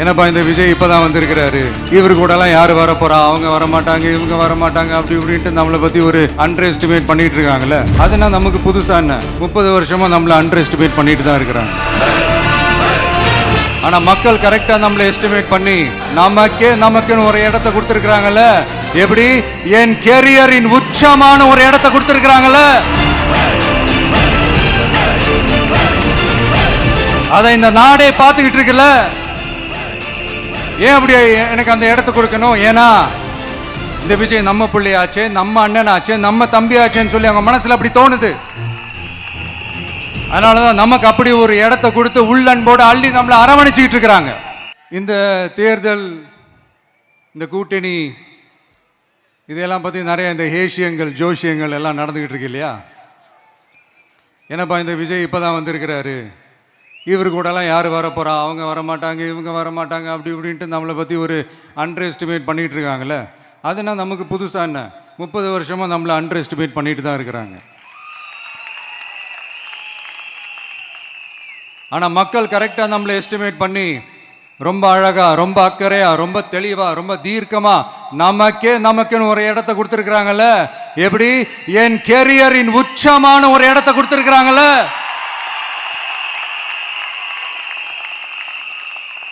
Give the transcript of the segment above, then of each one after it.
என்னப்பா இந்த விஜய் இப்பதான் வந்திருக்கிறாரு, இவரு கூட எல்லாம் யாரு வர போறா, அவங்க வர மாட்டாங்க, இவங்க வர மாட்டாங்க, அப்படி இப்படின்ட்டு நம்மளை பத்தி ஒரு அண்டர் எஸ்டிமேட் பண்ணிட்டு இருக்காங்கல்ல. அதுனா நமக்கு புதுசா என்ன? 30 வருஷமா நம்மள அண்டர் எஸ்டிமேட் பண்ணிட்டு தான் இருக்கிறாங்க. ஆனா மக்கள் கரெக்டா நம்மளை எஸ்டிமேட் பண்ணி நமக்குன்னு ஒரு இடத்தை கொடுத்திருக்கிறாங்கல்ல. எப்படி? என் கேரியரின் உச்சமான ஒரு இடத்தை கொடுத்திருக்கிறாங்கல்ல. அதை இந்த நாடே பார்த்துக்கிட்டு இருக்குல்ல. ஏன் அப்படி எனக்கு அந்த இடத்த கொடுக்கணும்? ஏன்னா இந்த விஜய் நம்ம பிள்ளையாச்சே, நம்ம அண்ணனாச்சே, நம்ம தம்பியாச்சேன்னு சொல்லி அவங்க மனசுல அப்படி தோணுது. அதனாலதான் நமக்கு அப்படி ஒரு இடத்த கொடுத்து உள்ளன்போடு அள்ளி நம்மளை அரவணைச்சிக்கிட்டு இருக்கிறாங்க. இந்த தேர்தல், இந்த கூட்டணி, இதெல்லாம் பத்தி நிறைய இந்த ஹேஷியங்கள் ஜோஷியங்கள் எல்லாம் நடந்துகிட்டு இருக்கு இல்லையா. என்னப்பா இந்த விஜய் இப்பதான் வந்திருக்கிறாரு, இவரு கூட எல்லாம் யாரு வர போறா, அவங்க வர மாட்டாங்க, இவங்க வர மாட்டாங்க, அப்படி இப்படின்ட்டு நம்மளை பத்தி ஒரு அண்டர் எஸ்டிமேட் பண்ணிட்டு இருக்காங்கல்ல. அதுனா நமக்கு புதுசா என்ன? 30 வருஷமா நம்மளை அண்டர் எஸ்டிமேட் பண்ணிட்டு தான் இருக்கிறாங்க. ஆனா மக்கள் கரெக்டா நம்மளை எஸ்டிமேட் பண்ணி ரொம்ப அழகா, ரொம்ப அக்கறையா, ரொம்ப தெளிவா, ரொம்ப தீர்க்கமா நமக்குன்னு ஒரு இடத்த கொடுத்திருக்கிறாங்கல்ல. எப்படி? என் கேரியரின் உச்சமான ஒரு இடத்த கொடுத்திருக்கிறாங்கல்ல.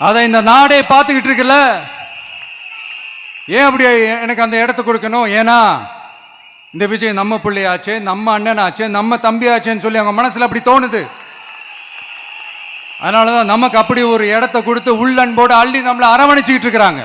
அதை இந்த நாடே பார்த்துக்கிட்டு இருக்குல்ல. ஏன் அப்படி எனக்கு அந்த இடத்த கொடுக்கணும்? ஏன்னா இந்த விஜய் நம்ம பிள்ளையாச்சே, நம்ம அண்ணனாச்சே, நம்ம தம்பியாச்சேன்னு சொல்லி அவங்க மனசுல அப்படி தோணுது. அதனாலதான் நமக்கு அப்படி ஒரு இடத்த கொடுத்து உள்ளன்போடு அள்ளி நம்மளை அரவணைச்சிக்கிட்டு இருக்கிறாங்க.